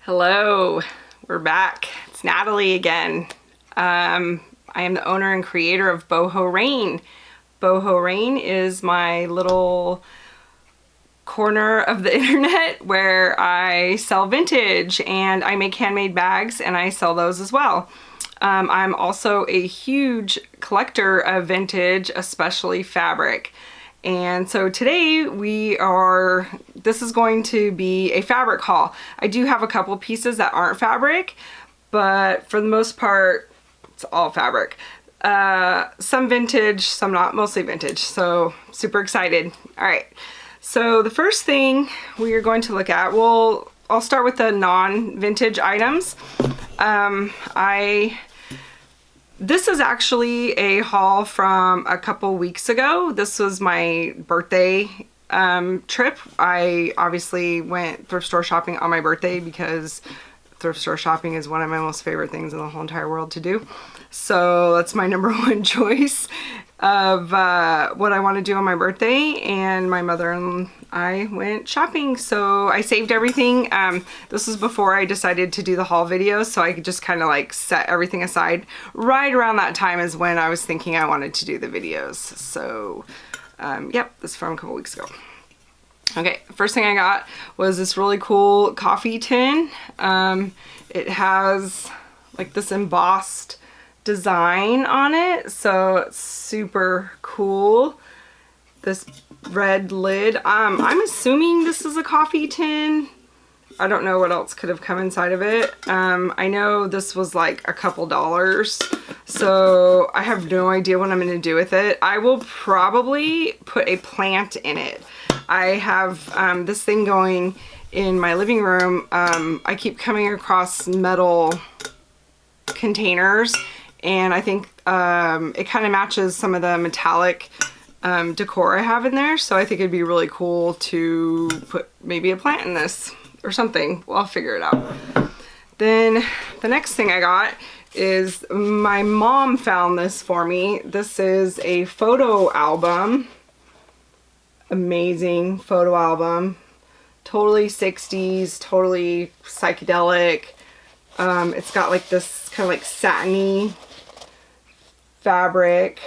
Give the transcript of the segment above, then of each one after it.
Hello, we're back. It's Natalie again. I am the owner and creator of Boho Rain. Boho Rain is my little corner of the internet where I sell vintage and I make handmade bags and I sell those as well. I'm also a huge collector of vintage, especially fabric. And so today this is going to be a fabric haul. I do have a couple pieces that aren't fabric, but for the most part, it's all fabric. Some vintage, some not, mostly vintage. So super excited. All right. So the first thing we are going to look at, I'll start with the non-vintage items. This is actually a haul from a couple weeks ago. This was my birthday trip. I obviously went thrift store shopping on my birthday because thrift store shopping is one of my most favorite things in the whole entire world to do. So that's my number one choice of what I want to do on my birthday, and my mother and I went shopping. So I saved everything. This was before I decided to do the haul video, so I could just kind of like set everything aside. Right around that time is when I was thinking I wanted to do the videos. So yep, this is from a couple weeks ago. Okay, first thing I got was this really cool coffee tin. It has like this embossed design on it, so it's super cool. This red lid. I'm assuming this is a coffee tin. I don't know what else could have come inside of it. I know this was like a couple dollars, so I have no idea what I'm going to do with it. I will probably put a plant in it. I have this thing going in my living room. I keep coming across metal containers, and I think it kind of matches some of the metallic decor I have in there, so I think it'd be really cool to put maybe a plant in this or something. Well, I'll figure it out. Then the next thing I got is my mom found this for me. This is a photo album. Amazing photo album. Totally 60s, totally psychedelic. It's got like this kind of like satiny fabric.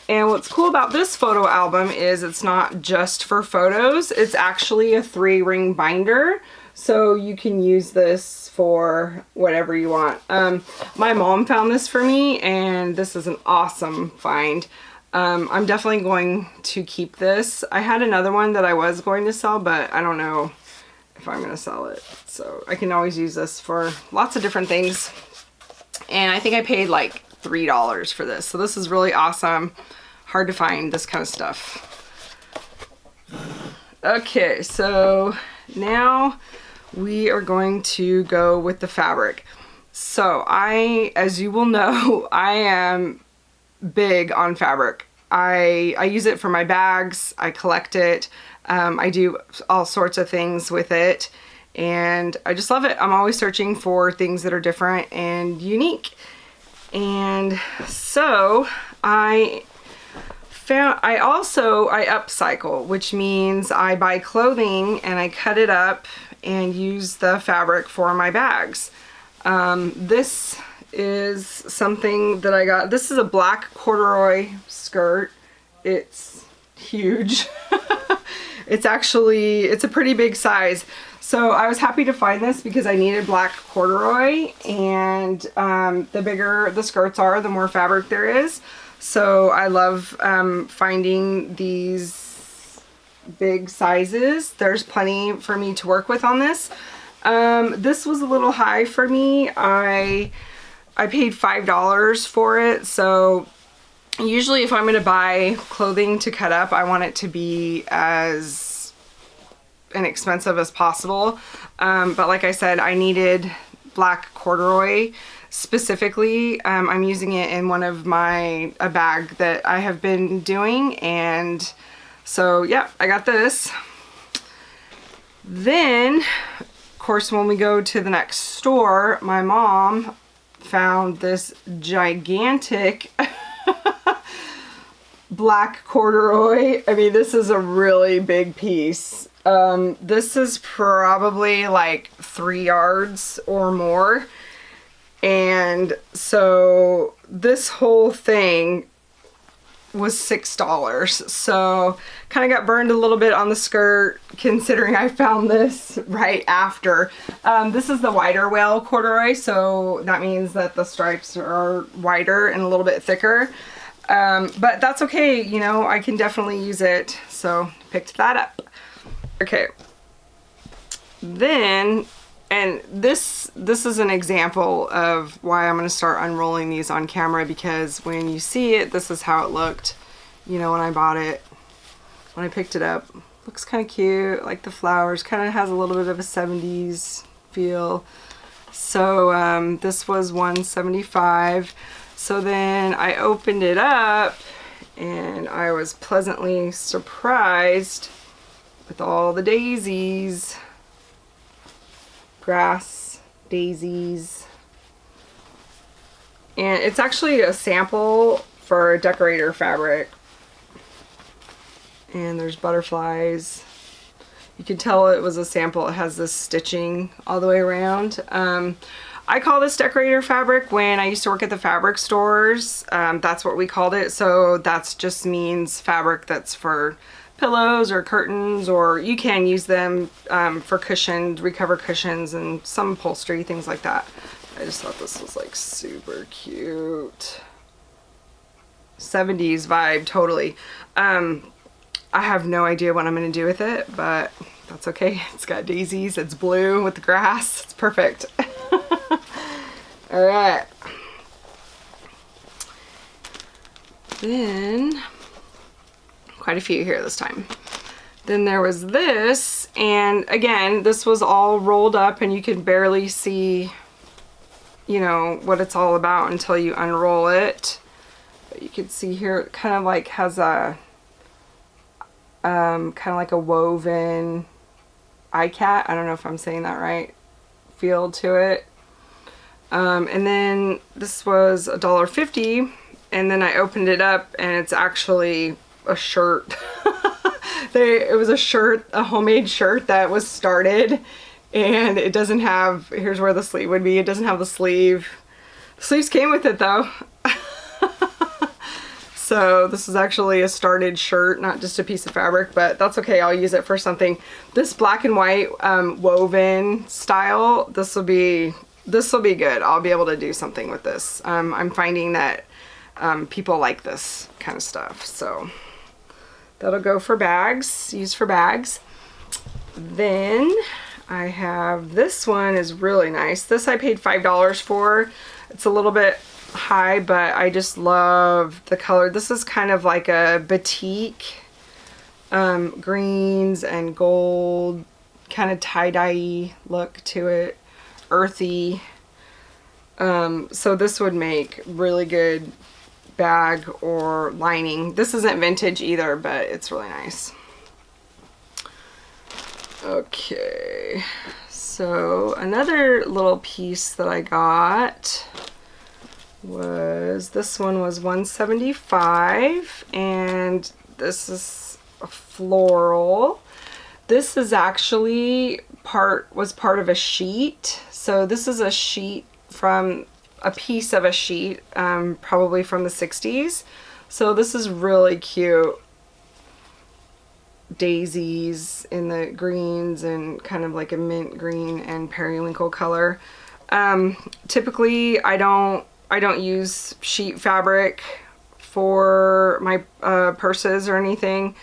And what's cool about this photo album is it's not just for photos. It's actually a 3-ring binder, so you can use this for whatever you want. My mom found this for me, and this is an awesome find. I'm definitely going to keep this. I had another one that I was going to sell, but I don't know if I'm going to sell it. So I can always use this for lots of different things. And I think I paid like $3 for this. So this is really awesome. Hard to find this kind of stuff. Okay, so now we are going to go with the fabric. So as you will know, I am big on fabric. I use it for my bags. I collect it. I do all sorts of things with it, and I just love it. I'm always searching for things that are different and unique. And so I upcycle, which means I buy clothing and I cut it up and use the fabric for my bags. This is something that I got. This is a black corduroy skirt. It's huge. It's a pretty big size. So I was happy to find this because I needed black corduroy, and the bigger the skirts are, the more fabric there is. So I love finding these big sizes. There's plenty for me to work with on this. This was a little high for me. I paid $5 for it. So usually if I'm going to buy clothing to cut up, I want it to be as inexpensive as possible. But like I said, I needed black corduroy specifically. I'm using it in one of a bag that I have been doing, and so yeah, I got this. Then of course when we go to the next store, my mom found this gigantic black corduroy. I mean, this is a really big piece. This is probably like 3 yards or more. And so this whole thing was $6. So kind of got burned a little bit on the skirt considering I found this right after. This is the wider wale corduroy, so that means that the stripes are wider and a little bit thicker. But that's okay, you know, I can definitely use it. So picked that up. Okay. Then, and this is an example of why I'm going to start unrolling these on camera, because when you see it, this is how it looked, you know, when I bought it, when I picked it up. Looks kind of cute, like the flowers, kind of has a little bit of a 70s feel. So this was $175. So then I opened it up and I was pleasantly surprised with all the daisies. Grass daisies, and it's actually a sample for decorator fabric, and there's butterflies. You can tell it was a sample. It has this stitching all the way around. I call this decorator fabric. When I used to work at the fabric stores, that's what we called it. So that's just means fabric that's for pillows or curtains, or you can use them for cushions, recover cushions, and some upholstery, things like that. I just thought this was like super cute. 70s vibe, totally. I have no idea what I'm going to do with it, but that's okay. It's got daisies, it's blue with the grass, it's perfect. All right. Then quite a few here this time. Then there was this, and again, this was all rolled up and you can barely see, you know, what it's all about until you unroll it. But you can see here it kind of like has a kind of like a woven iCat, I don't know if I'm saying that right, feel to it. And then this was $1.50, and then I opened it up and it's actually a shirt. It was a shirt, a homemade shirt that was started, and it doesn't have, here's where the sleeve would be, it doesn't have the sleeve. The sleeves came with it though. So this is actually a started shirt, not just a piece of fabric, but that's okay, I'll use it for something. This black and white woven style, this will be good. I'll be able to do something with this. I'm finding that people like this kind of stuff, so that'll go for bags, use for bags. Then I have, this one is really nice. This I paid $5 for. It's a little bit high, but I just love the color. This is kind of like a batik, greens and gold, kind of tie-dye look to it, earthy. So this would make really good bag or lining. This isn't vintage either, but it's really nice. Okay, so another little piece that I got was, this one was $175, and this is a floral. This is actually was part of a sheet. So this is a sheet from, a piece of a sheet, probably from the 60s. So this is really cute. Daisies in the greens and kind of like a mint green and periwinkle color. Typically I don't use sheet fabric for my purses or anything.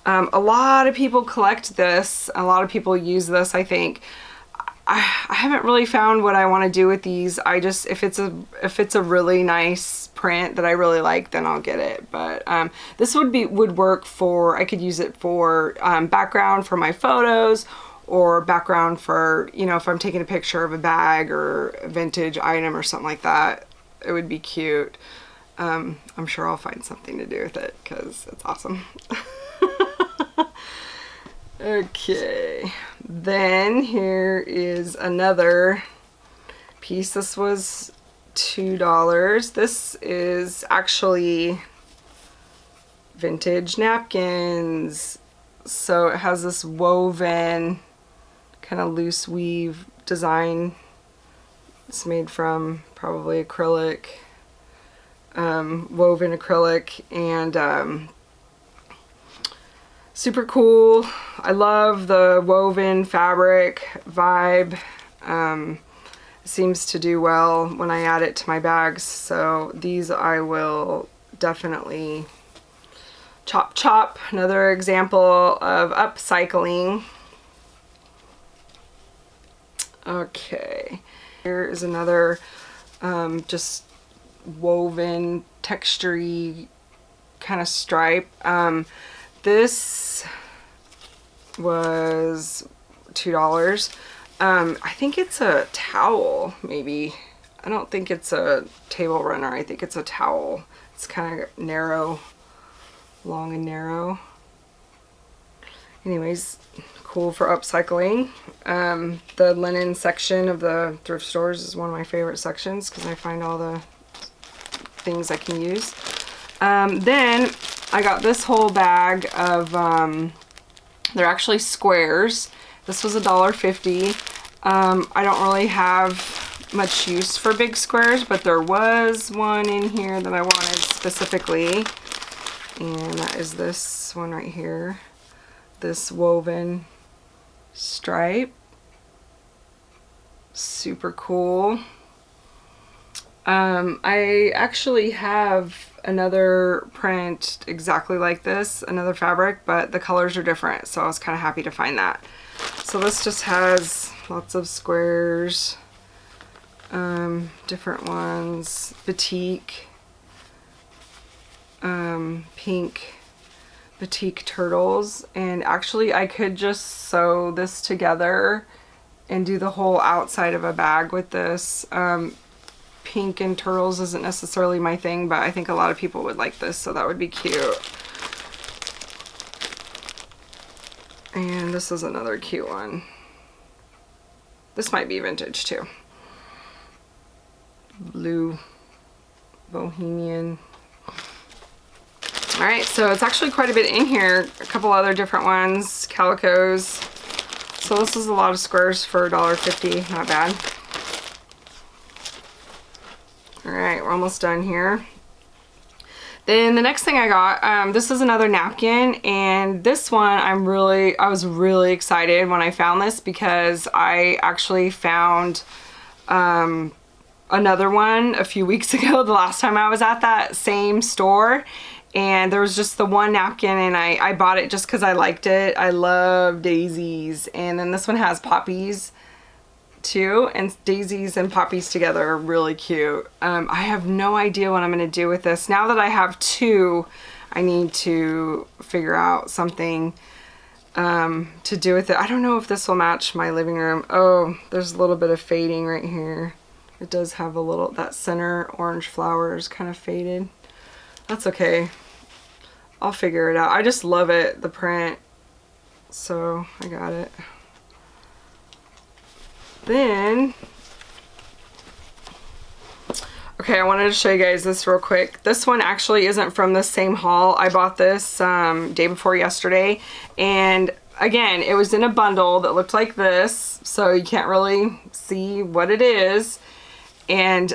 A lot of people collect this. A lot of people use this, I think. I haven't really found what I want to do with these. I just, if it's a really nice print that I really like, then I'll get it. But this would work for, I could use it for background for my photos, or background for, you know, if I'm taking a picture of a bag or a vintage item or something like that. It would be cute. I'm sure I'll find something to do with it because it's awesome. Okay, then here is another piece. This was $2. This is actually vintage napkins. So it has this woven kind of loose weave design. It's made from probably acrylic, woven acrylic, and super cool. I love the woven fabric vibe. Seems to do well when I add it to my bags, so these I will definitely chop. Another example of upcycling. Okay, here is another just woven textury kind of stripe. This was $2. I think it's a towel, maybe. I don't think it's a table runner. I think it's a towel. It's kind of narrow, long and narrow. Anyways, cool for upcycling. The linen section of the thrift stores is one of my favorite sections because I find all the things I can use. Then I got this whole bag of, they're actually squares. This was $1.50. I don't really have much use for big squares, but there was one in here that I wanted specifically, and that is this one right here, this woven stripe. Super cool. I actually have another print exactly like this, another fabric, but the colors are different, so I was kind of happy to find that. So this just has lots of squares, different ones, batik, pink batik turtles, and actually I could just sew this together and do the whole outside of a bag with this. Pink and turtles isn't necessarily my thing, but I think a lot of people would like this, so that would be cute. And this is another cute one. This might be vintage too. Blue bohemian. Alright, so it's actually quite a bit in here. A couple other different ones, calicos. So this is a lot of squares for $1.50, not bad. Alright, we're almost done here. Then the next thing I got, this is another napkin, and this one I was really excited when I found this because I actually found another one a few weeks ago, the last time I was at that same store, and there was just the one napkin, and I bought it just because I liked it. I love daisies, and then this one has poppies too, and daisies and poppies together are really cute. I have no idea what I'm going to do with this. Now that I have two, I need to figure out something to do with it. I don't know if this will match my living room. Oh, there's a little bit of fading right here. It does have a little, that center orange flower is kind of faded. That's okay. I'll figure it out. I just love it, the print. So I got it. Then, okay, I wanted to show you guys this real quick. This one actually isn't from the same haul. I bought this day before yesterday, and again, it was in a bundle that looked like this, so you can't really see what it is. And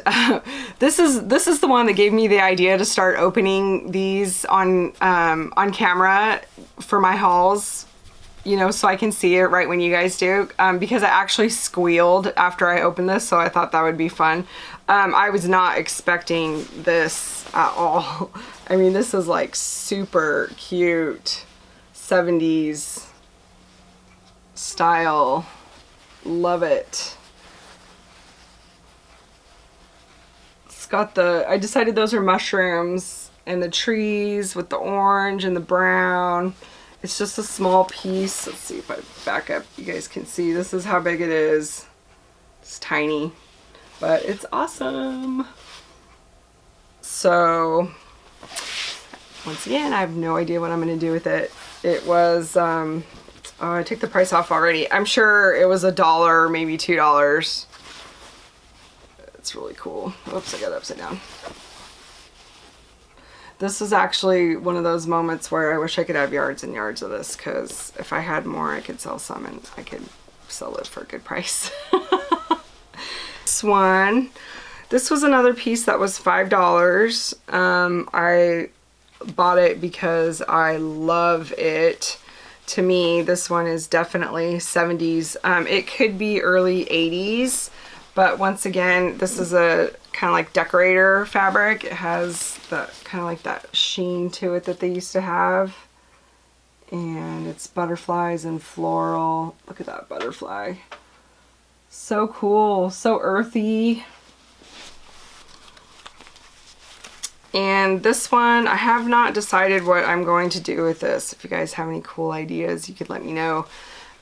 this is the one that gave me the idea to start opening these on camera for my hauls, you know, so I can see it right when you guys do, because I actually squealed after I opened this, so I thought that would be fun. I was not expecting this at all. I mean, this is like super cute 70s style. Love it. It's got the, I decided those are mushrooms, and the trees with the orange and the brown. It's just a small piece. Let's see if I back up, you guys can see. This is how big it is. It's tiny, but it's awesome. So, once again, I have no idea what I'm going to do with it. It was, oh, I took the price off already. I'm sure it was $1, maybe $2. It's really cool. Oops, I got it upside down. This is actually one of those moments where I wish I could have yards and yards of this, because if I had more, I could sell some and I could sell it for a good price. This was another piece that was $5. I bought it because I love it. To me, this one is definitely 70s. It could be early 80s, but once again, this is a kind of like decorator fabric. It has the kind of like that sheen to it that they used to have. And it's butterflies and floral. Look at that butterfly. So cool, so earthy. And this one, I have not decided what I'm going to do with this. If you guys have any cool ideas, you could let me know.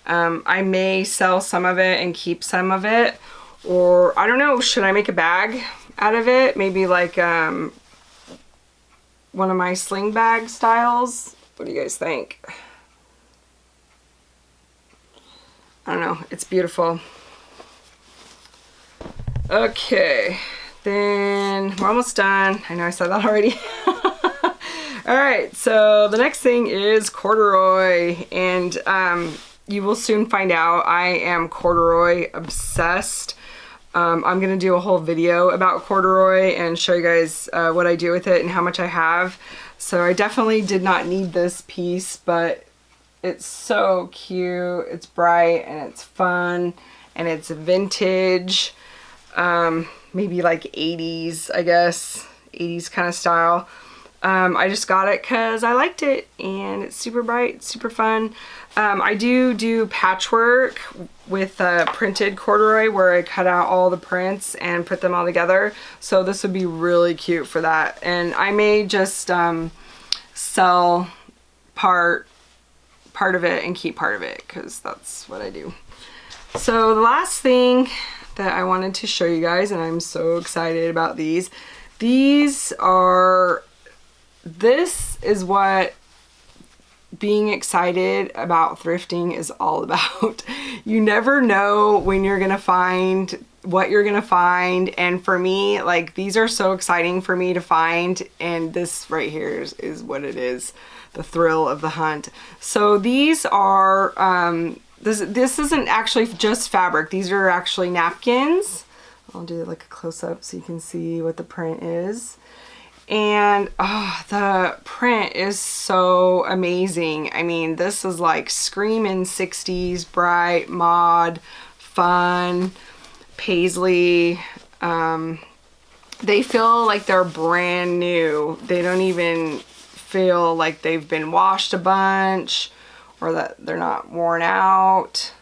I may sell some of it and keep some of it. Or, I don't know, should I make a bag out of it? Maybe like one of my sling bag styles. What do you guys think? I don't know. It's beautiful. Okay. Then we're almost done. I know I said that already. Alright, so the next thing is corduroy. And you will soon find out I am corduroy obsessed. I'm going to do a whole video about corduroy and show you guys what I do with it and how much I have. So I definitely did not need this piece, but it's so cute. It's bright and it's fun and it's vintage. Maybe like 80s, I guess. 80s kind of style. I just got it because I liked it and it's super bright, super fun. I do patchwork with printed corduroy where I cut out all the prints and put them all together. So this would be really cute for that. And I may just sell part of it and keep part of it because that's what I do. So the last thing that I wanted to show you guys, and I'm so excited about these. This is what being excited about thrifting is all about. You never know when you're gonna find what you're gonna find, and for me, like, these are so exciting for me to find, and this right here is what it is, the thrill of the hunt. So these are this isn't actually just fabric. These are actually napkins. I'll do like a close-up so you can see what the print is. And oh, the print is so amazing. I mean, this is like screaming 60s, bright, mod, fun, paisley. They feel like they're brand new. They don't even feel like they've been washed a bunch or that they're not worn out.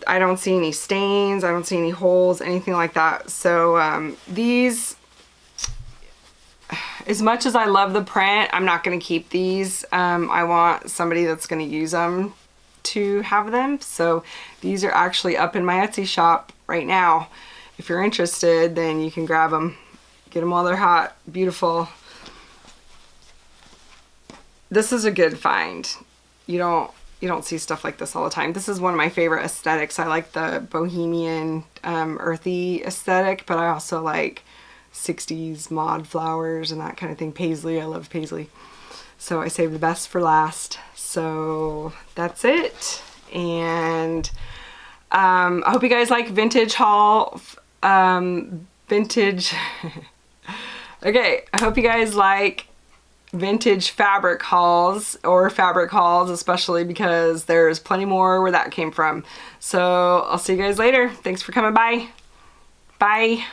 I don't see any stains, I don't see any holes, anything like that. So these, as much as I love the print, I'm not going to keep these. I want somebody that's going to use them to have them. So these are actually up in my Etsy shop right now. If you're interested, then you can grab them. Get them while they're hot. Beautiful. This is a good find. You don't see stuff like this all the time. This is one of my favorite aesthetics. I like the bohemian, earthy aesthetic, but I also like 60s mod flowers and that kind of thing. Paisley, I love paisley. So I saved the best for last. So that's it. And I hope you guys like vintage haul. Vintage. Okay, I hope you guys like vintage fabric hauls, or fabric hauls especially, because there's plenty more where that came from. So I'll see you guys later. Thanks for coming by. Bye.